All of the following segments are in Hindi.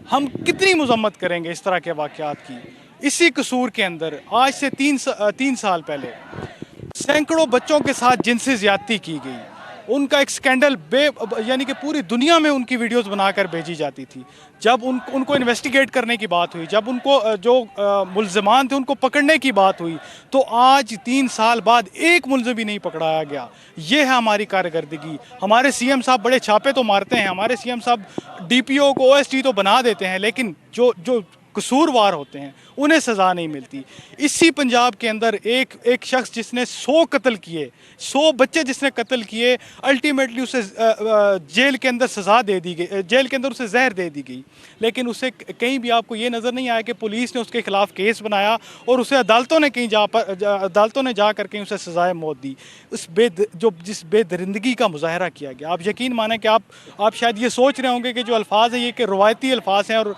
हम कितनी मजम्मत करेंगे इस तरह के वाक़यात की। इसी कसूर के अंदर आज से तीन साल पहले सैकड़ों बच्चों के साथ जिनसी ज़्यादती की गई। उनका एक स्कैंडल यानी कि पूरी दुनिया में उनकी वीडियोस बनाकर भेजी जाती थी। जब उनको इन्वेस्टिगेट करने की बात हुई, जब उनको जो मुल्ज़िमान थे उनको पकड़ने की बात हुई, तो आज 3 साल बाद एक मुल्ज़िम भी नहीं पकड़ाया गया। ये है हमारी कारकर्दगी। हमारे सीएम साहब बड़े छापे तो मारते हैं, हमारे सीएम साहब डीपीओ को ओएसडी तो बना देते हैं, लेकिन जो कसूरवार होते हैं उन्हें सज़ा नहीं मिलती। इसी पंजाब के अंदर एक शख्स जिसने 100 कत्ल किए, 100 बच्चे जिसने कत्ल किए, अल्टीमेटली उसे जेल के अंदर सज़ा दे दी गई, जेल के अंदर उसे जहर दे दी गई। लेकिन उसे कहीं भी आपको ये नज़र नहीं आया कि पुलिस ने उसके खिलाफ केस बनाया और उसे अदालतों ने जा कर कहीं उसे सज़ाए मौत दी। जिस बेदरिंदगी का मुजाहरा किया गया, आप यकीन माने कि आप शायद ये सोच रहे होंगे कि जो अल्फाज है ये कि रवायती अल्फाज हैं। और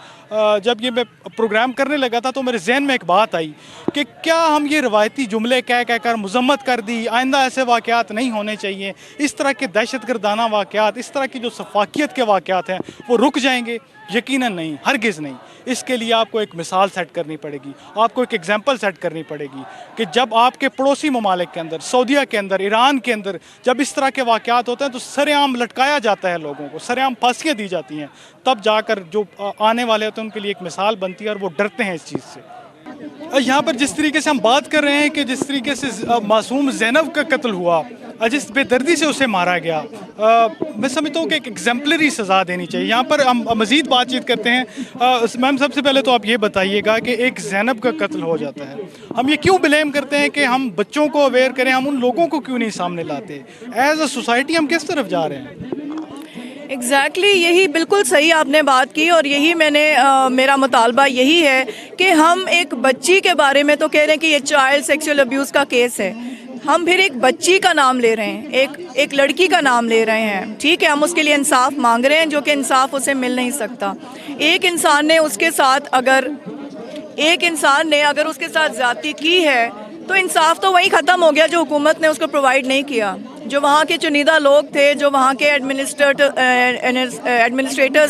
जब ये मैं प्रोग्राम करने लगा था तो मेरे जहन में एक बात आई कि क्या हम ये रवायती जुमले कह कर मजम्मत कर दी, आइंदा ऐसे वाक़यात नहीं होने चाहिए, इस तरह के दहशतगर्दाना वाक़यात, इस तरह की जो सफाकियत के वाक़यात हैं वो रुक जाएंगे? यकीनन नहीं, हरगिज़ नहीं। इसके लिए आपको एक मिसाल सेट करनी पड़ेगी, आपको एक एग्जाम्पल सेट करनी पड़ेगी कि जब आपके पड़ोसी ममालिक के अंदर, सऊदीया के अंदर, ईरान के अंदर जब इस तरह के वाक़यात होते हैं तो सरेआम लटकाया जाता है लोगों को, सरेआम फांसियाँ दी जाती हैं, तब जाकर जो आने वाले होते हैं उनके लिए एक मिसाल बनती है और वो डरते हैं इस चीज़ से। यहाँ पर जिस तरीके से हम बात कर रहे हैं कि जिस तरीके से मासूम ज़ैनब का कत्ल हुआ, जिस बेदर्दी से उसे मारा गया, मैं समझता हूँ कि एक एग्जाम्पलरी सज़ा देनी चाहिए। यहाँ पर हम मज़ीद बातचीत करते हैं। मैम, सबसे पहले तो आप ये बताइएगा कि एक ज़ैनब का कत्ल हो जाता है, हम ये क्यों ब्लेम करते हैं कि हम बच्चों को अवेयर करें, हम उन लोगों को क्यों नहीं सामने लाते? एज अ सोसाइटी हम किस तरफ जा रहे हैं? एग्जैक्टली यही बिल्कुल सही आपने बात की और यही मेरा मुतालबा यही है कि हम एक बच्ची के बारे में तो कह रहे हैं कि ये चाइल्ड सेक्सुअल अब्यूज़ का केस है, हम फिर एक बच्ची का नाम ले रहे हैं, एक लड़की का नाम ले रहे हैं। ठीक है, हम उसके लिए इंसाफ मांग रहे हैं जो कि इंसाफ उसे मिल नहीं सकता। एक इंसान ने अगर उसके साथ ज्यादती की है तो इंसाफ तो वहीं ख़त्म हो गया जो हुकूमत ने उसको प्रोवाइड नहीं किया। जो वहाँ के चुनिंदा लोग थे, जो वहाँ के एडमिनिस्ट्रेटर्स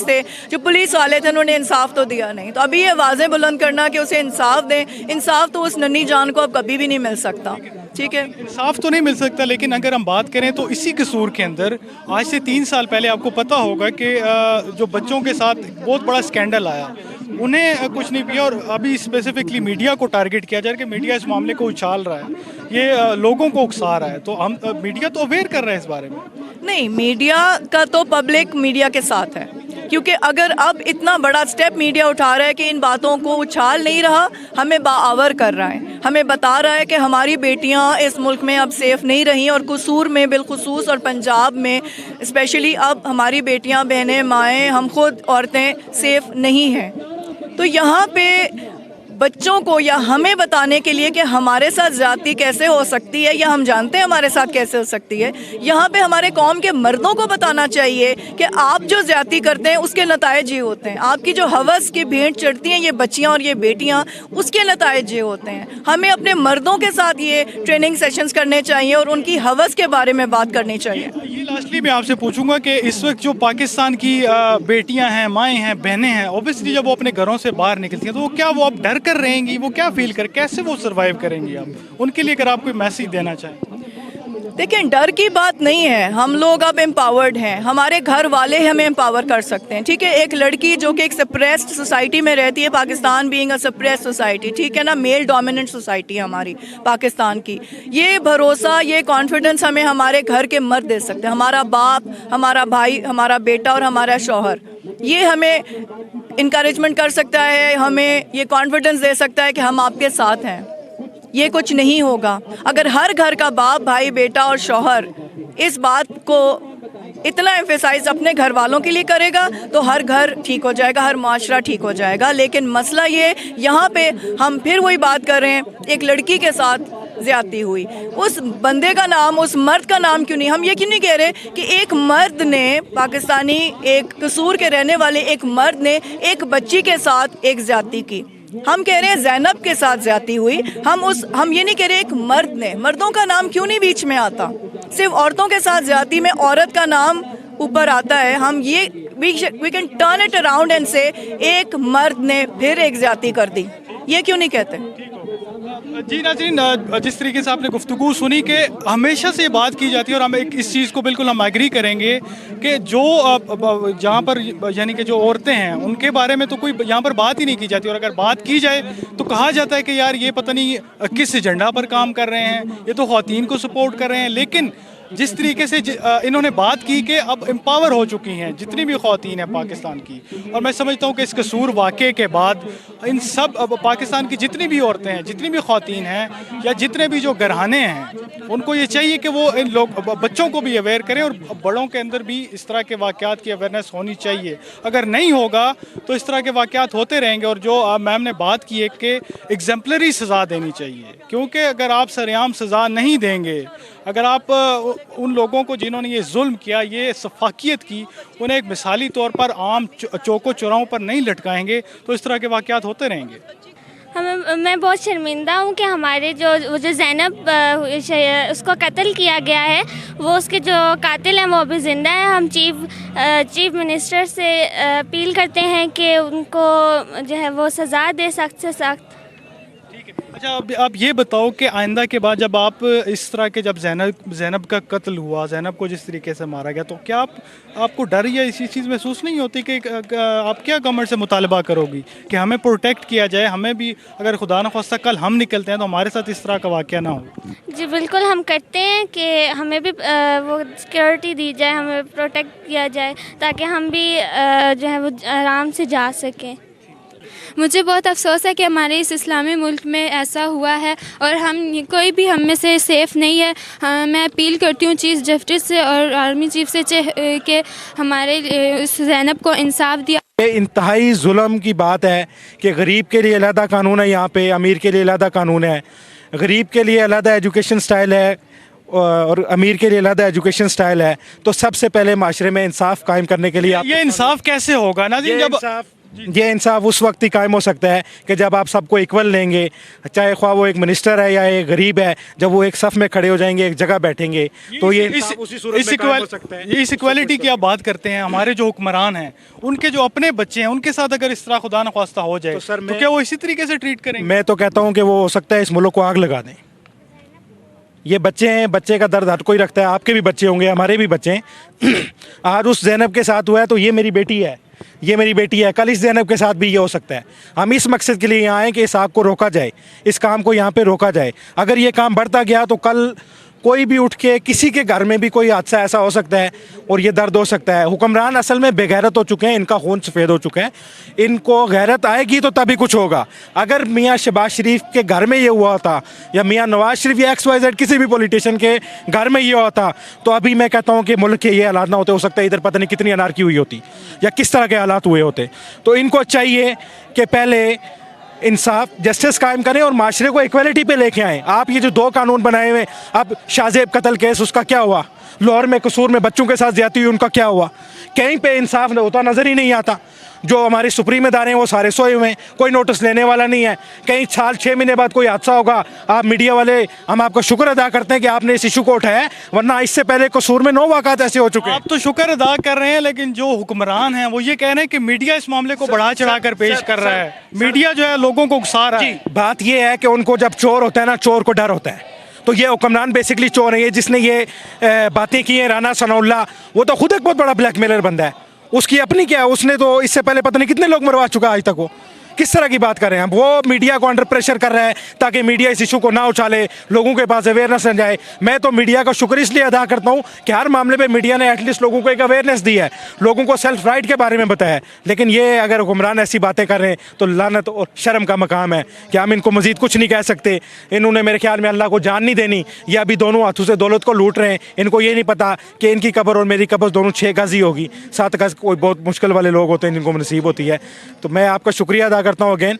थे, जो पुलिस वाले थे, उन्होंने इंसाफ तो दिया नहीं। तो अभी ये आवाज़ें बुलंद करना कि उसे इंसाफ दें, इंसाफ तो उस नन्ही जान को अब कभी भी नहीं मिल सकता। ठीक है, इंसाफ तो नहीं मिल सकता, लेकिन अगर हम बात करें तो इसी कसूर के अंदर आज से 3 साल पहले आपको पता होगा कि जो बच्चों के साथ बहुत बड़ा स्कैंडल आया, उन्हें कुछ नहीं किया और अभी स्पेसिफिकली मीडिया को टारगेट किया जा रहा है कि मीडिया इस मामले को उछाल रहा है, ये लोगों को उकसा रहा है। तो हम मीडिया तो अवेयर कर रहे हैं इस बारे में। नहीं, मीडिया का तो पब्लिक मीडिया के साथ है, क्योंकि अगर अब इतना बड़ा स्टेप मीडिया उठा रहा है कि इन बातों को उछाल नहीं रहा, हमें बाआवर कर रहा है, हमें बता रहा है कि हमारी बेटियां इस मुल्क में अब सेफ़ नहीं रही और कसूर में बिलखुसूस और पंजाब में स्पेशली अब हमारी बेटियां, बहनें, माएँ, हम खुद औरतें सेफ़ नहीं हैं। तो यहाँ पे बच्चों को या हमें बताने के लिए कि हमारे साथ ज़्यादती कैसे हो सकती है या हम जानते हैं हमारे साथ कैसे हो सकती है, यहाँ पे हमारे कौम के मर्दों को बताना चाहिए कि आप जो ज़्यादती करते हैं उसके नतायज ये होते हैं। आपकी जो हवस की भेंट चढ़ती हैं ये बच्चियाँ और ये बेटियाँ, उसके नतायज ये होते हैं। हमें अपने मर्दों के साथ ये ट्रेनिंग सेशंस करने चाहिए और उनकी हवस के बारे में बात करनी चाहिए। ये लास्टली मैं आपसे पूछूंगा कि इस वक्त जो पाकिस्तान की बेटियां हैं, माएँ हैं, बहनें हैं, ऑब्वियसली जब वो अपने घरों से बाहर निकलती हैं तो वो अब डर कर रहेंगी, वो क्या फील कर, कैसे वो सरवाइव करेंगी? आप उनके लिए अगर आप कोई मैसेज देना चाहें। देखिए, डर की बात नहीं है, हम लोग अब एम्पावर्ड हैं, हमारे घर वाले हमें एम्पावर कर सकते हैं। ठीक है, एक लड़की जो कि एक सप्रेस्ड सोसाइटी में रहती है, Pakistan being a suppressed society, ठीक है ना, मेल डोमिनेंट सोसाइटी है हमारी पाकिस्तान की, ये भरोसा, ये कॉन्फिडेंस हमें हमारे घर के मर्द दे सकते हैं, हमारा बाप, हमारा भाई, हमारा बेटा और हमारा शौहर, ये हमें इनकरेजमेंट कर सकता है, हमें ये कॉन्फिडेंस दे सकता है कि हम आपके साथ हैं, ये कुछ नहीं होगा। अगर हर घर का बाप, भाई, बेटा और शौहर इस बात को इतना एम्फेसाइज अपने घर वालों के लिए करेगा तो हर घर ठीक हो जाएगा, हर माशरा ठीक हो जाएगा। लेकिन मसला ये, यहाँ पे हम फिर वही बात कर रहे हैं, एक लड़की के साथ ज्यादती हुई, उस बंदे का नाम, उस मर्द का नाम क्यों नहीं? हम ये क्यों नहीं कह रहे कि एक मर्द ने, पाकिस्तानी एक कसूर के रहने वाले एक मर्द ने एक बच्ची के साथ एक ज्यादती की? हम कह रहे हैं ज़ैनब के साथ ज्यादती हुई। हम ये नहीं कह रहे एक मर्द ने, मर्दों का नाम क्यों नहीं बीच में आता? सिर्फ औरतों के साथ ज्यादती में औरत का नाम ऊपर आता है। हम ये we can turn it around and से एक मर्द ने फिर एक ज्यादती कर दी, ये क्यों नहीं कहते? जी नाज़रीन, जिस तरीके से आपने गुफ्तगू सुनी कि हमेशा से ये बात की जाती है और हम इस चीज़ को बिल्कुल हम एग्री करेंगे कि जो जहाँ पर यानी कि जो औरतें हैं उनके बारे में तो कोई यहाँ पर बात ही नहीं की जाती, और अगर बात की जाए तो कहा जाता है कि यार ये पता नहीं किस एजेंडा पर काम कर रहे हैं, ये तो ख़वातीन को सपोर्ट कर रहे हैं। लेकिन जिस तरीके से इन्होंने बात की कि अब एम्पावर हो चुकी हैं जितनी भी ख़वातीन हैं पाकिस्तान की, और मैं समझता हूँ कि इस कसूर वाक़े के बाद इन सब अब पाकिस्तान की जितनी भी औरतें हैं, जितनी भी ख़वातीन हैं या जितने भी जो घराने हैं, उनको ये चाहिए कि वो इन लोग बच्चों को भी अवेयर करें और बड़ों के अंदर भी इस तरह के वाक़यात की अवेयरनेस होनी चाहिए। अगर नहीं होगा तो इस तरह के वाक़यात होते रहेंगे। और जो मैम ने बात की है कि एग्जाम्पलरी सज़ा देनी चाहिए, क्योंकि अगर आप सरेआम सज़ा नहीं देंगे, अगर आप उन लोगों को जिन्होंने ये जुल्म किया, ये सफाकियत की, उन्हें एक मिसाली तौर पर आम चौकों चौराहों पर नहीं लटकाएंगे तो इस तरह के वाक़यात होते रहेंगे। मैं बहुत शर्मिंदा हूँ कि हमारे जो ज़ैनब उसको कत्ल किया गया है, वो उसके जो कातिल हैं वो अभी ज़िंदा है। हम चीफ मिनिस्टर से अपील करते हैं कि उनको जो है वो सज़ा दे, सख्त से सख्त। अच्छा, अब आप ये बताओ कि आइंदा के बाद जब आप इस तरह के, जब ज़ैनब का कत्ल हुआ, ज़ैनब को जिस तरीके से मारा गया, तो क्या आपको डर या इसी चीज़ महसूस नहीं होती कि आप क्या गवर्नमेंट से मुतालबा करोगी कि हमें प्रोटेक्ट किया जाए, हमें भी अगर खुदा न ख्वास्ता कल हम निकलते हैं तो हमारे साथ इस तरह का वाक़या ना हो? जी बिल्कुल, हम करते हैं कि हमें भी वो सिक्योरिटी दी जाए, हमें प्रोटेक्ट किया जाए ताकि हम भी जो है वो आराम से जा सकें। मुझे बहुत अफसोस है कि हमारे इस इस्लामी मुल्क में ऐसा हुआ है और कोई भी हम में से सेफ़ नहीं है। मैं अपील करती हूँ चीफ़ जस्टिस से और आर्मी चीफ से कि हमारे इस ज़ैनब को इंसाफ दिया। ये इंतहाई जुल्म की बात है कि गरीब के लिए अलहदा कानून है, यहाँ पे अमीर के लिए अलहदा कानून है। गरीब के लिए अलहदा एजुकेशन स्टाइल है और अमीर के लिए अलहदा एजुकेशन स्टाइल है। तो सबसे पहले माशरे में इंसाफ कायम करने के लिए ये इंसाफ कैसे होगा ना जी? ये इंसाफ उस वक्त ही कायम हो सकता है कि जब आप सबको इक्वल लेंगे, चाहे ख्वाह वो एक मिनिस्टर है या एक गरीब है, जब वो एक सफ़ में खड़े हो जाएंगे, एक जगह बैठेंगे, तो ये इस इक्वालिटी की आप बात करते हैं। हमारे जो हुक्मरान हैं उनके जो अपने बच्चे हैं उनके साथ अगर इस तरह खुदा न ख्वास्ता हो जाए तो क्या वो इसी तरीके से ट्रीट करेंगे? मैं तो कहता हूँ कि वो हो सकता है इस मुल्क को आग लगा दें। ये बच्चे हैं, बच्चे का दर्द हर कोई रखता है, आपके भी बच्चे होंगे, हमारे भी बच्चे हैं। आज उस ज़ैनब के साथ हुआ है तो ये मेरी बेटी है, ये मेरी बेटी है, कल इस ज़ैनब के साथ भी ये हो सकता है। हम इस मकसद के लिए यहाँ आए कि इस आग को रोका जाए, इस काम को यहाँ पे रोका जाए। अगर ये काम बढ़ता गया तो कल कोई भी उठ के किसी के घर में भी कोई हादसा ऐसा हो सकता है और ये दर्द हो सकता है। हुक्मरान असल में बेगैरत हो चुके हैं, इनका खून सफ़ेद हो चुका है। इनको गैरत आएगी तो तभी कुछ होगा। अगर मियाँ शहबाज शरीफ के घर में ये हुआ था या मियाँ नवाज शरीफ या XYZ किसी भी पॉलिटिशियन के घर में ये हुआ था तो अभी मैं कहता हूँ कि मुल्क के ये हालात ना होते। हो सकता है इधर पता नहीं कितनी अनारकी हुई होती या किस तरह के हालात हुए होते। तो इनको चाहिए कि पहले इंसाफ जस्टिस कायम करें और माशरे को इक्वलिटी पे लेके आएँ। आप ये जो 2 कानून बनाए हुए, अब शाहजेब कत्ल केस उसका क्या हुआ, लाहौर में कसूर में बच्चों के साथ ज्यादती हुई उनका क्या हुआ, कहीं पे इंसाफ होता नज़र ही नहीं आता। जो हमारे सुप्रीम इदारे हैं वो सारे सोए हुए हैं, कोई नोटिस लेने वाला नहीं है। कहीं साल 6 महीने बाद कोई हादसा होगा, आप मीडिया वाले, हम आपका शुक्र अदा करते हैं कि आपने इस इशू को उठाया, वरना इससे पहले कसूर में 9 वाक़ात ऐसे हो चुके हैं। आप तो शुक्र अदा कर रहे हैं, लेकिन जो हुक्मरान हैं वो ये कह रहे हैं कि मीडिया इस मामले को बढ़ा चढ़ा कर पेश कर रहा है, मीडिया जो है लोगों को उकसा रहा है। बात ये है कि उनको जब चोर होता है ना, चोर को डर होता है। तो ये हुक्मरान बेसिकली चोर है। ये जिसने ये बातें की हैं, राना सनाउल्लाह, वो तो खुद एक बहुत बड़ा ब्लैकमेलर बंदा है। उसकी अपनी क्या है, उसने तो इससे पहले पता नहीं कितने लोग मरवा चुका है आज तक। वो किस तरह की बात कर रहे हैं? वो मीडिया को अंडर प्रेशर कर रहा है ताकि मीडिया इस इशू को ना उछाले, लोगों के पास अवेयरनेस न जाए। मैं तो मीडिया का शुक्र इसलिए अदा करता हूँ कि हर मामले पे मीडिया ने एटलीस्ट लोगों को एक अवेयरनेस दी है, लोगों को सेल्फ राइट के बारे में बताया है। लेकिन ये अगर हुक्मरान ऐसी बातें कर रहे हैं तो लानत और शर्म का मकाम है कि हम इनको मजीद कुछ नहीं कह सकते। इन्होंने मेरे ख्याल में अल्लाह को जान नहीं देनी, ये अभी दोनों हाथों से दौलत को लूट रहे हैं। इनको ये नहीं पता कि इनकी कब्र और मेरी कब्र दोनों 6 गज ही होगी। 7 गज कोई बहुत मुश्किल वाले लोग होते हैं जिनको नसीब होती है। तो मैं आपका शुक्रिया अदा करता हूँ अगेन।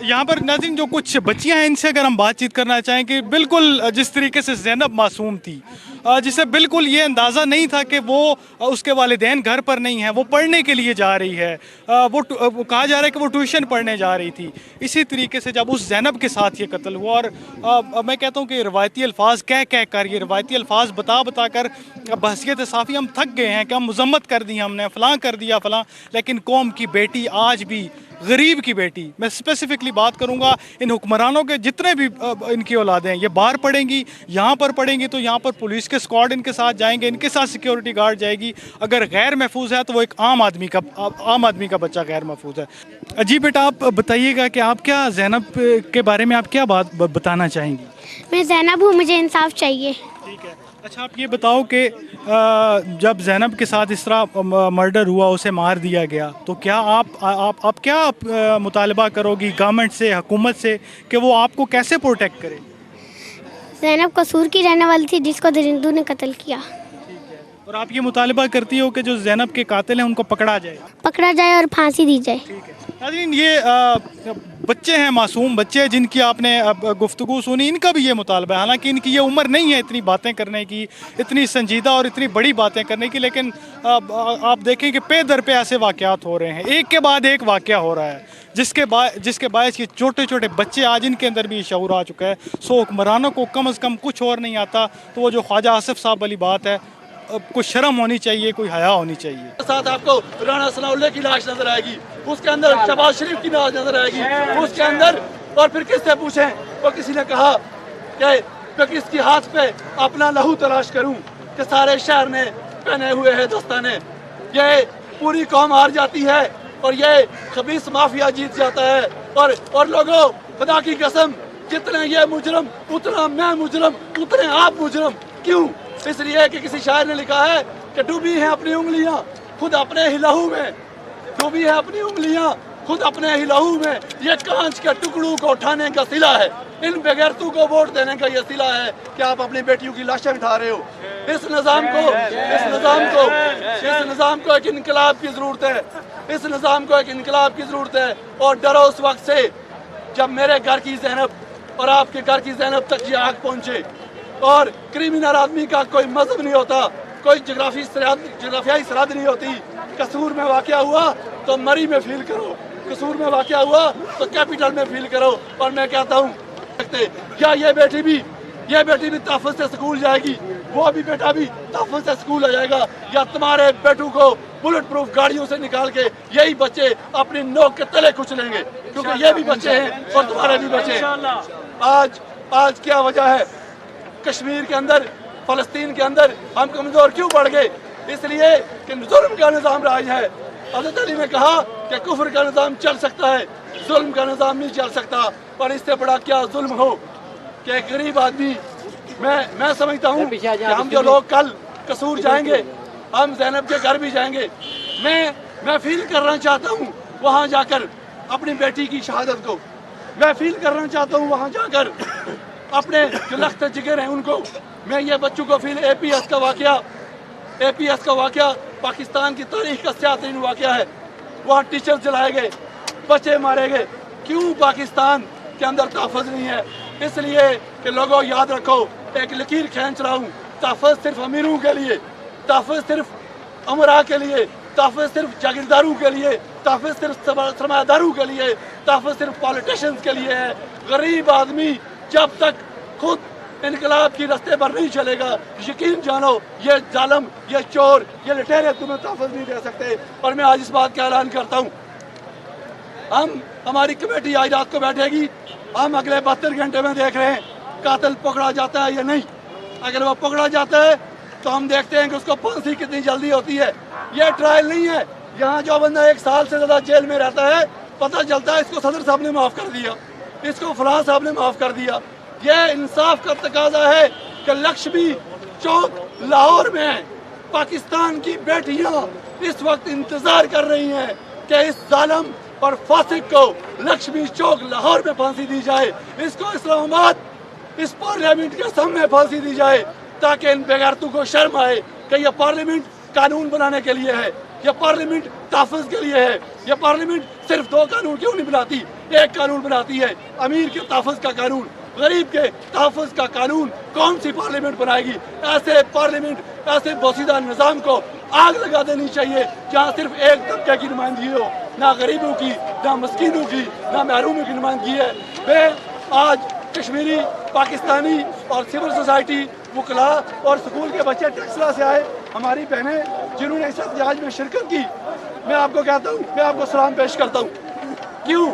यहाँ पर नाज़रीन जो कुछ बच्चियाँ हैं इनसे अगर हम बातचीत करना चाहें कि बिल्कुल जिस तरीके से ज़ैनब मासूम थी, जिसे बिल्कुल ये अंदाज़ा नहीं था कि वो उसके वालिदैन घर पर नहीं है, वो पढ़ने के लिए जा रही है, वो कहा जा रहा है कि वो ट्यूशन पढ़ने जा रही थी। इसी तरीके से जब उस ज़ैनब के साथ ये कत्ल हुआ, और मैं कहता हूँ कि रवायती अल्फाज कह कर, ये रवायती अल्फाज बता कर बहसियत साफ़ी हम थक गए हैं कि हम मजम्मत कर दी, हमने फ़लाँ कर दिया फ़लाँ, लेकिन कौम की बेटी आज भी, गरीब की बेटी, मैं स्पेसिफिकली बात करूंगा, इन हुक्मरानों के जितने भी इनकी औलादें हैं, ये बाहर पढ़ेंगी, यहाँ पर पढ़ेंगी तो यहाँ पर पुलिस के स्क्वाड इनके साथ जाएंगे, इनके साथ सिक्योरिटी गार्ड जाएगी। अगर गैर महफूज है तो वो एक आम आदमी का बच्चा गैर महफूज है। जी बेटा, आप बताइएगा कि आप क्या ज़ैनब के बारे में आप क्या बात बताना चाहेंगी? मैं ज़ैनब हूँ, मुझे इंसाफ चाहिए। ठीक है, अच्छा आप ये बताओ कि जब ज़ैनब के साथ इस तरह मर्डर हुआ, उसे मार दिया गया, तो क्या आप क्या मुतालबा करोगी गवर्नमेंट से, हुकूमत से, कि वो आपको कैसे प्रोटेक्ट करे? ज़ैनब कसूर की रहने वाली थी जिसको दरिंदों ने कत्ल किया। और आप ये मुतालबा करती हो कि जो ज़ैनब के कातिल हैं उनको पकड़ा जाए और फांसी दी जाए। ठीक है नाज़रीन, ये बच्चे हैं, मासूम बच्चे हैं जिनकी आपने गुफ्तगू सुनी, इनका भी ये मुतालबा है। हालांकि इनकी ये उम्र नहीं है इतनी बातें करने की, इतनी संजीदा और इतनी बड़ी बातें करने की, लेकिन आप देखें कि पे दर पे ऐसे वाक़यात हो रहे हैं, एक के बाद एक वाक़या हो रहा है, जिसके बायस ये छोटे छोटे बच्चे, आज इनके अंदर भी शऊर आ चुका है। सो हुक्मरानों को कम अज़ कम कुछ और नहीं आता, तो वो जो ख्वाजा आसिफ साहब वाली बात है, कोई शर्म होनी चाहिए, कोई हया होनी चाहिए। साथ आपको राणा सनाउल्लाह की लाश नजर आएगी, उसके अंदर शहबाज शरीफ की लाश नजर आएगी, उसके अंदर, और फिर किससे पूछें, तो किसी ने कहा कि मैं किसके हाथ पे अपना लहू तलाश करूं, कि सारे शहर ने पहने हुए हैं दस्ताने। ये पूरी कौम हार जाती है और ये खबीस माफिया जीत जाता है। और लोगों, खुदा की कसम, जितने ये मुजरम उतना मैं मुजरम, उतने आप मुजरम। क्यों? इसलिए कि किसी शायर ने लिखा है कि डूबी हैं अपनी उंगलियां खुद अपने ही लहू में, डूबी है अपनी उंगलियां खुद अपने ही लहू में, ये कांच के टुकड़ों को उठाने का सिला है, इन बेगैरतों को वोट देने का ये सिला है कि आप अपनी बेटियों की लाशें उठा रहे हो। इस निज़ाम को एक इनकलाब की जरूरत है, इस निज़ाम को एक इनकलाब की जरूरत है। और डरो उस वक्त से जब मेरे घर की ज़ैनब और आपके घर की ज़ैनब तक ये आग पहुंचे। और क्रिमिनल आदमी का कोई मजहब नहीं होता, कोई जोग्राफियाई सरहद नहीं होती। कसूर में वाक़या हुआ तो मरी में फील करो, कसूर में वाक़या हुआ तो कैपिटल में फील करो। और मैं कहता हूँ, क्या ये बेटी भी तहफ़्फ़ुज़ से स्कूल जाएगी, वो भी बेटा भी तहफ़्फ़ुज़ से स्कूल आ जाएगा, या तुम्हारे बेटों को बुलेट प्रूफ गाड़ियों से निकाल के यही बच्चे अपनी नोक के तले कुचलेंगे, क्योंकि ये भी बच्चे हैं और तुम्हारे भी बच्चे हैं। आज क्या वजह है कश्मीर के अंदर, फ़लस्तीन के अंदर हम कमज़ोर क्यों बढ़ गए? इसलिए कि जुल्म का निज़ाम राज है। हज़रत अली ने कहा कि कुफ्र का निज़ाम चल सकता है, जुल्म का निज़ाम नहीं चल सकता। पर इससे बड़ा क्या जुल्म हो कि एक गरीब आदमी, मैं समझता हूँ कि हम जो लोग कल कसूर जाएंगे, हम ज़ैनब के घर भी जाएंगे, मैं फील करना चाहता हूँ वहाँ जाकर अपनी बेटी की शहादत को, मैं फील करना चाहता हूँ वहाँ जाकर अपने जो लख्त जिगर हैं उनको। मैं ये बच्चों को फील, एपीएस का वाक़या पाकिस्तान की तारीख का सियासी वाक़या है। वहाँ टीचर जलाए गए, बच्चे मारे गए। क्यों पाकिस्तान के अंदर तहफ़्फ़ुज़ नहीं है? इसलिए कि लोगों याद रखो, एक लकीर खींच रहा हूँ, तहफ़्फ़ुज़ सिर्फ अमीरों के लिए, तहफ़्फ़ुज़ सिर्फ अमरा के लिए, तहफ़्फ़ुज़ सिर्फ जागीरदारों के लिए, तहफ़्फ़ुज़ सिर्फ सरमायादारों के लिए, तहफ़्फ़ुज़ सिर्फ पॉलिटिशियंस के लिए है। गरीब आदमी जब तक खुद इनकलाब की रास्ते पर नहीं चलेगा, यकीन जानो ये जालिम, ये चोर, ये लुटेरे तुम्हें तहफ़्फ़ुज़ नहीं दे सकते। और मैं आज इस बात का ऐलान करता हूँ, हमारी कमेटी आज रात को बैठेगी, हम अगले 72 घंटे में देख रहे हैं कातिल पकड़ा जाता है या नहीं। अगर वो पकड़ा जाता है तो हम देखते हैं कि उसको फांसी कितनी जल्दी होती है। ये ट्रायल नहीं है, यहाँ जो बंदा 1 साल से ज़्यादा जेल में रहता है, पता चलता है इसको सदर साहब ने माफ़ कर दिया, इसको फलां साहब ने माफ़ कर दिया। ये इंसाफ का तकाजा है कि लक्ष्मी चौक लाहौर में पाकिस्तान की बेटियां इस वक्त इंतजार कर रही हैं कि इस जालिम और फासिक को लक्ष्मी चौक लाहौर में फांसी दी जाए, इसको इस्लामाबाद इस पार्लियामेंट के सामने फांसी दी जाए, ताकि इन बेगैरतों को शर्म आए कि यह पार्लियामेंट कानून बनाने के लिए है, यह पार्लियामेंट तहफ़्फ़ुज़ के लिए है। यह पार्लियामेंट सिर्फ 2 कानून क्यों नहीं बनाती, एक कानून बनाती है, अमीर के तहफ़्फ़ुज़ का कानून, गरीब के तहफ़्फ़ुज़ का कानून कौन सी पार्लियामेंट बनाएगी? ऐसे पार्लियामेंट, ऐसे बोसीदा निज़ाम को आग लगा देनी चाहिए जहाँ सिर्फ एक तबके की नुमाइंदगी हो, ना गरीबों की, ना मस्कीनों की, ना महरूमों की नुमाइंदगी है। वे आज कश्मीरी, पाकिस्तानी और सिविल सोसाइटी, वकला और स्कूल के बच्चे टेक्सला से आए, हमारी बहनें जिन्होंने इस एहतजाज में शिरकत की, मैं आपको कहता हूँ, मैं आपको सलाम पेश करता हूँ। क्यों?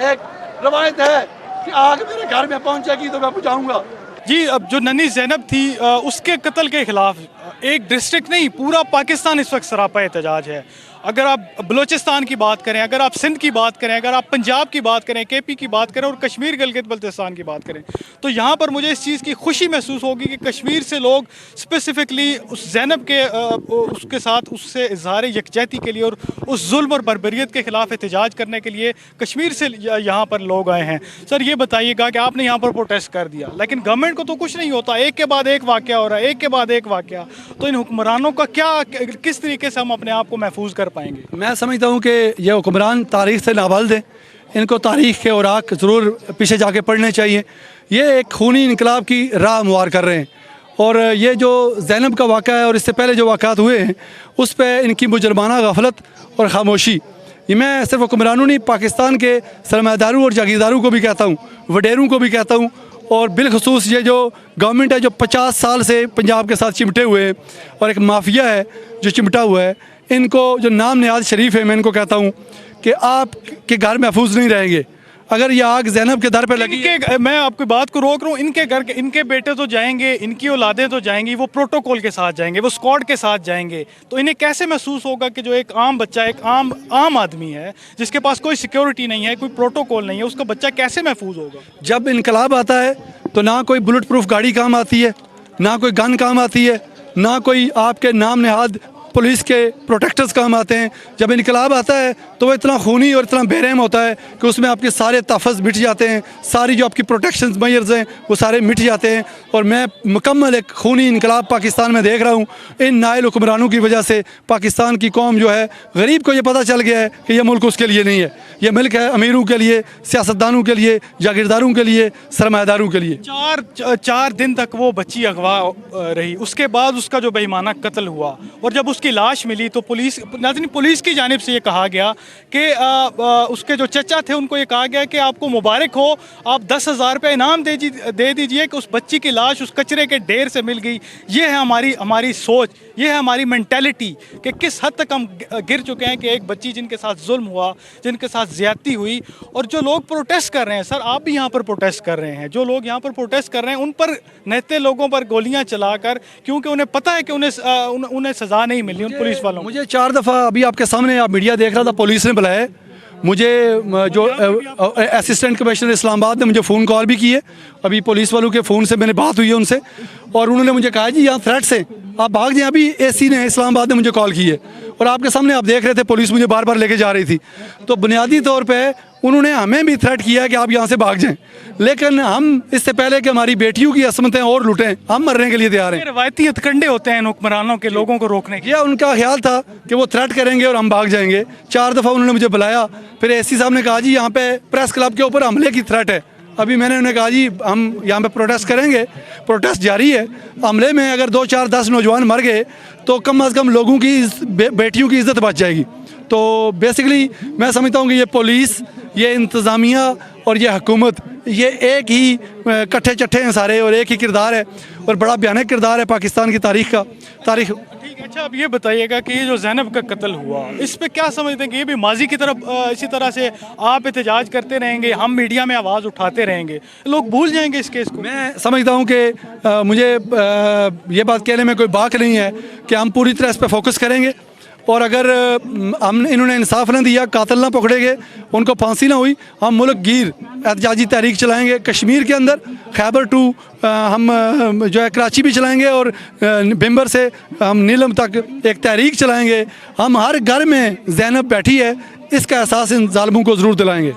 एक रवायत है कि आग मेरे घर में पहुंचेगी तो मैं बुझाऊंगा। जी, अब जो नन्ही ज़ैनब थी उसके कत्ल के खिलाफ एक डिस्ट्रिक्ट नहीं, पूरा पाकिस्तान इस वक्त सरापा एहतजाज है। अगर आप बलूचिस्तान की बात करें, अगर आप सिंध की बात करें, अगर आप पंजाब की बात करें, केपी की बात करें और कश्मीर गिलगित बल्तिस्तान की बात करें, तो यहाँ पर मुझे इस चीज़ की खुशी महसूस होगी कि कश्मीर से लोग स्पेसिफ़िकली उस ज़ैनब के उसके साथ उससे इजहार यकजहती के लिए और उस जुल्म और बर्बरियत के ख़िलाफ़ एहतजाज करने के लिए कश्मीर से यहाँ पर लोग आए हैं। सर, ये बताइएगा कि आपने यहाँ पर प्रोटेस्ट कर दिया, लेकिन गवर्नमेंट को तो कुछ नहीं होता, एक के बाद एक वाक़या हो रहा है, एक के बाद एक वाक़या, तो इन हुक्मरानों का किस तरीके से हम अपने आप को महफूज कर पाएंगे? मैं समझता हूँ कि ये हुक्मरान तारीख़ से नाबाल्द हैं, इनको तारीख़ के औराक ज़रूर पीछे जाके पढ़ने चाहिए। ये एक खूनी इनकलाब की राह हमवार कर रहे हैं और ये जो ज़ैनब का वाक़ा है और इससे पहले जो वाक़ात हुए हैं उस पर इनकी मुजरमाना गफलत और खामोशी, ये मैं सिर्फ हुक्मरानों नहीं, पाकिस्तान के सरमायादारों और जागीरदारों को भी कहता हूँ, वडेरों को भी कहता हूँ, और बिलखसूस ये जो गवर्नमेंट है जो 50 साल से पंजाब के साथ चिमटे हुए हैं और एक माफिया है जो चिमटा हुआ है, इनको जो नाम नियाज शरीफ है, मैं इनको कहता हूँ कि आपके घर महफूज नहीं रहेंगे अगर ये आग ज़ैनब के दर पे लगी। मैं आपकी बात को रोक रहा हूँ, इनके घर के इनके बेटे तो जाएंगे, इनकी औलादें तो जाएंगी, वो प्रोटोकॉल के साथ जाएंगे, वो स्क्वाड के साथ जाएंगे, तो इन्हें कैसे महसूस होगा कि जो एक आम बच्चा, एक आम आदमी है जिसके पास कोई सिक्योरिटी नहीं है, कोई प्रोटोकॉल नहीं है, उसका बच्चा कैसे महफूज होगा? जब इनकलाब आता है तो ना कोई बुलेट प्रूफ गाड़ी काम आती है, ना कोई गन काम आती है, ना कोई आपके नाम नहाद पुलिस के प्रोटेक्टर्स काम आते हैं। जब इनकलाब आता है तो वो इतना खूनी और इतना बेरहम होता है कि उसमें आपके सारे तहफ़्फ़ुज़ मिट जाते हैं, सारी जो आपकी प्रोटेक्शंस मेजर्स हैं वो सारे मिट जाते हैं। और मैं मुकम्मल एक खूनी इनकलाब पाकिस्तान में देख रहा हूँ। इन नाइल हुक्मरानों की वजह से पाकिस्तान की कौम जो है, गरीब को ये पता चल गया है कि यह मुल्क उसके लिए नहीं है, यह मुल्क है अमीरों के लिए, सियासतदानों के लिए, जागीरदारों के लिए, सरमायादारों के लिए। चार दिन तक वो बच्ची अगवा रही, उसके बाद उसका जो बेईमाना कत्ल हुआ और जब उसकी लाश मिली तो पुलिस की जानिब से ये कहा गया कि उसके जो चचा थे उनको ये कहा गया कि आपको मुबारक हो, आप 10,000 रुपये इनाम दे दीजिए कि उस बच्ची की लाश उस कचरे के ढेर से मिल गई। ये है हमारी सोच, ये है हमारी मेंटालिटी कि किस हद तक हम गिर चुके हैं कि एक बच्ची जिनके साथ जुल्म हुआ, जिनके साथ ज़्यादती हुई। और जो लोग प्रोटेस्ट कर रहे हैं, सर आप भी यहाँ पर प्रोटेस्ट कर रहे हैं, जो लोग यहाँ पर प्रोटेस्ट कर रहे हैं उन पर नहते लोगों पर गोलियाँ चलाकर, क्योंकि उन्हें पता है कि उन्हें सज़ा नहीं मिली उन पुलिस वालों। मुझे 4 दफ़ा अभी आपके सामने आप मीडिया देख रहा था, पुलिस ने बुलाया मुझे, जो असिस्टेंट कमिश्नर इस्लामाबाद ने मुझे फ़ोन कॉल भी की है, अभी पुलिस वालों के फ़ोन से मैंने बात हुई है उनसे, और उन्होंने मुझे कहा जी यहाँ थ्रेट्स हैं, आप भाग जाएं। अभी एसी ने इस्लामाबाद ने मुझे कॉल की है और आपके सामने आप देख रहे थे पुलिस मुझे बार बार लेके जा रही थी। तो बुनियादी तौर पे उन्होंने हमें भी थ्रेट किया कि आप यहाँ से भाग जाएं, लेकिन हम इससे पहले कि हमारी बेटियों की असमतें और लुटें, हम मरने के लिए तैयार हैं। रवायती हथकंडे होते हैं हुक्मरानों के लोगों को रोकने के। यह उनका ख्याल था कि वो थ्रेट करेंगे और हम भाग जाएंगे। 4 दफ़ा उन्होंने मुझे बुलाया, फिर एसी साहब ने कहा जी यहाँ पे प्रेस क्लब के ऊपर हमले की थ्रेट है। अभी मैंने उन्हें कहा जी हम यहाँ पे प्रोटेस्ट करेंगे, प्रोटेस्ट जारी है, हमले में अगर 2, 4, 10 नौजवान मर गए तो कम अज़ कम लोगों की बेटियों की इज़्ज़त बच जाएगी। तो बेसिकली मैं समझता हूँ कि ये पुलिस, ये इंतज़ामिया और ये हुकूमत, ये एक ही कट्ठे चट्ठे हैं सारे और एक ही किरदार है और बड़ा भयानक किरदार है पाकिस्तान की तारीख का। ठीक है, अच्छा अब ये बताइएगा कि ये जो ज़ैनब का कत्ल हुआ, इस पे क्या समझते हैं कि ये भी माजी की तरफ इसी तरह से आप एहतजाज करते रहेंगे, हम मीडिया में आवाज़ उठाते रहेंगे, लोग भूल जाएंगे इस केस को? मैं समझता हूँ कि मुझे ये बात कहने में कोई बात नहीं है कि हम पूरी तरह इस पर फोकस करेंगे और अगर हम इन्होंने इंसाफ न दिया, कातिल ना पकड़े गए, उनको फांसी ना हुई, हम मुल्क गिर एहतजाजी तहरीक चलाएंगे। कश्मीर के अंदर खैबर टू हम जो है कराची भी चलाएंगे और भिम्बर से हम नीलम तक एक तहरीक चलाएंगे। हम हर घर में ज़ैनब बैठी है, इसका एहसास इन ज़ालिमों को ज़रूर दिलाएंगे।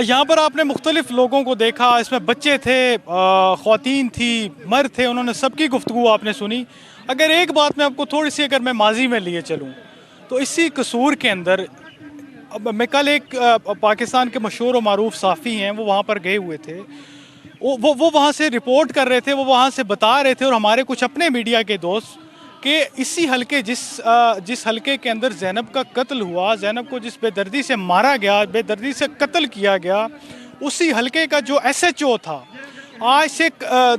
यहाँ पर आपने मुख्तलिफ लोगों को देखा, इसमें बच्चे थे, ख़वातीन थी, मर्द थे, उन्होंने सबकी गुफ्तगू आपने सुनी। अगर एक बात मैं आपको थोड़ी सी अगर मैं माजी में लिए चलूँ तो इसी कसूर के अंदर, अब मैं कल एक पाकिस्तान के मशहूर और मारूफ साफ़ी हैं, वो वहाँ पर गए हुए थे, वो वहाँ से रिपोर्ट कर रहे थे, वो वहाँ से बता रहे थे, और हमारे कुछ अपने मीडिया के दोस्त कि इसी हलके जिस हलके के अंदर ज़ैनब का कत्ल हुआ, ज़ैनब को जिस बेदर्दी से मारा गया, बेदर्दी से कत्ल किया गया, उसी हलके का जो SHO था, आज से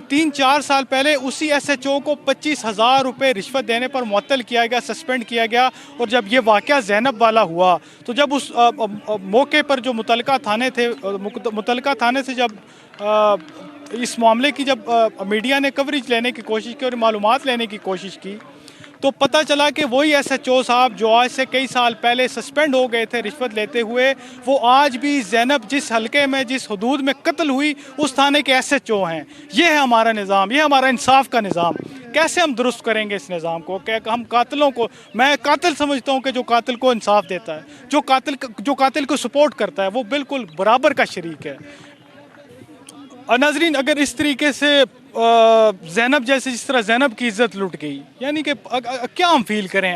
3-4 साल पहले उसी SHO को 25,000 रुपये रिश्वत देने पर मुअत्तल किया गया, सस्पेंड किया गया। और जब ये वाक़या ज़ैनब वाला हुआ तो जब उस मौके पर जो मुतलका थाने से जब इस मामले की जब मीडिया ने कवरेज लेने की कोशिश की और मालूमात लेने की कोशिश की, तो पता चला कि वही SHO साहब जो आज से कई साल पहले सस्पेंड हो गए थे रिश्वत लेते हुए, वो आज भी ज़ैनब जिस हलके में, जिस हदूद में कत्ल हुई, उस थाने के SHO हैं। ये है हमारा निज़ाम, ये हमारा इंसाफ का निज़ाम। कैसे हम दुरुस्त करेंगे इस निज़ाम को? क्या हम कातिलों को, मैं कातिल समझता हूँ कि जो कातिल को इंसाफ देता है, जो कातिल को सपोर्ट करता है, वो बिल्कुल बराबर का शरीक है। नाज़रीन, अगर इस तरीके से ज़ैनब जैसे, जिस तरह ज़ैनब की इज़्ज़त लुट गई, यानी कि क्या हम फील करें?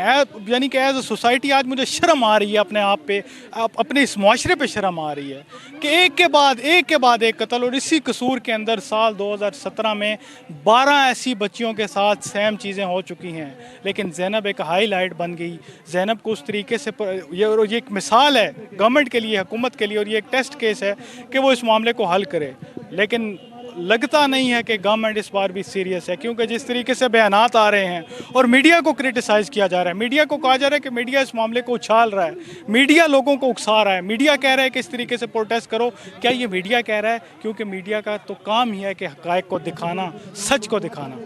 यानी कि एज अ सोसाइटी आज मुझे शर्म आ रही है अपने आप पे, अपने इस मुआशरे पे शर्म आ रही है कि एक के बाद एक कत्ल। और इसी कसूर के अंदर साल 2017 में 12 ऐसी बच्चियों के साथ सेम चीज़ें हो चुकी हैं, लेकिन ज़ैनब एक हाईलाइट बन गई। ज़ैनब को उस तरीके से ये एक मिसाल है गवर्नमेंट के लिए, हुकूमत के लिए, और ये एक टेस्ट केस है कि वो इस मामले को हल करे। लेकिन लगता नहीं है कि गवर्नमेंट इस बार भी सीरियस है, क्योंकि जिस तरीके से बयानात आ रहे हैं और मीडिया को क्रिटिसाइज़ किया जा रहा है, मीडिया को कहा जा रहा है कि मीडिया इस मामले को उछाल रहा है, मीडिया लोगों को उकसा रहा है, मीडिया कह रहा है कि इस तरीके से प्रोटेस्ट करो। क्या ये मीडिया कह रहा है? क्योंकि मीडिया का तो काम ही है कि हक़ाइक़ को दिखाना, सच को दिखाना।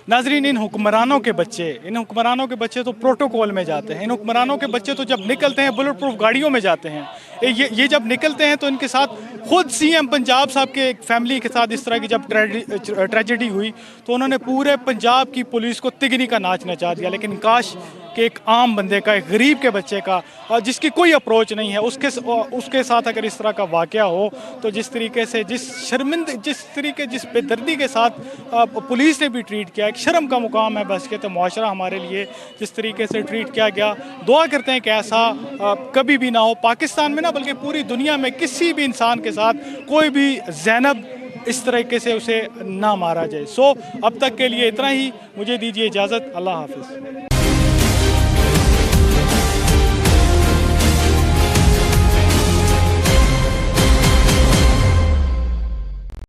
नाज़रीन, इन हुक्मरानों के बच्चे तो प्रोटोकॉल में जाते हैं। इन हुक्मरानों के बच्चे तो जब निकलते हैं बुलेट प्रूफ गाड़ियों में जाते हैं। ये जब निकलते हैं तो इनके साथ खुद CM पंजाब साहब के एक फैमिली के साथ इस तरह की जब ट्रेजेडी हुई तो उन्होंने पूरे पंजाब की पुलिस को तिगनी का नाच नचा दिया। लेकिन काश कि एक आम बंदे का, एक गरीब के बच्चे का, जिसकी कोई अप्रोच नहीं है, उसके साथ अगर इस तरह का वाक़या हो तो जिस तरीके से, जिस बेदर्दी के साथ पुलिस ने भी ट्रीट किया, एक शर्म का मुकाम है बस के तो मुआशरा हमारे लिए जिस तरीके से ट्रीट किया गया। दुआ करते हैं कि ऐसा कभी भी ना हो पाकिस्तान में ना, बल्कि पूरी दुनिया में किसी भी इंसान के साथ कोई भी ज़ैनब इस तरीके से उसे ना मारा जाए। अब तक के लिए इतना ही, मुझे दीजिए इजाज़त। अल्लाह हाफ़िज़।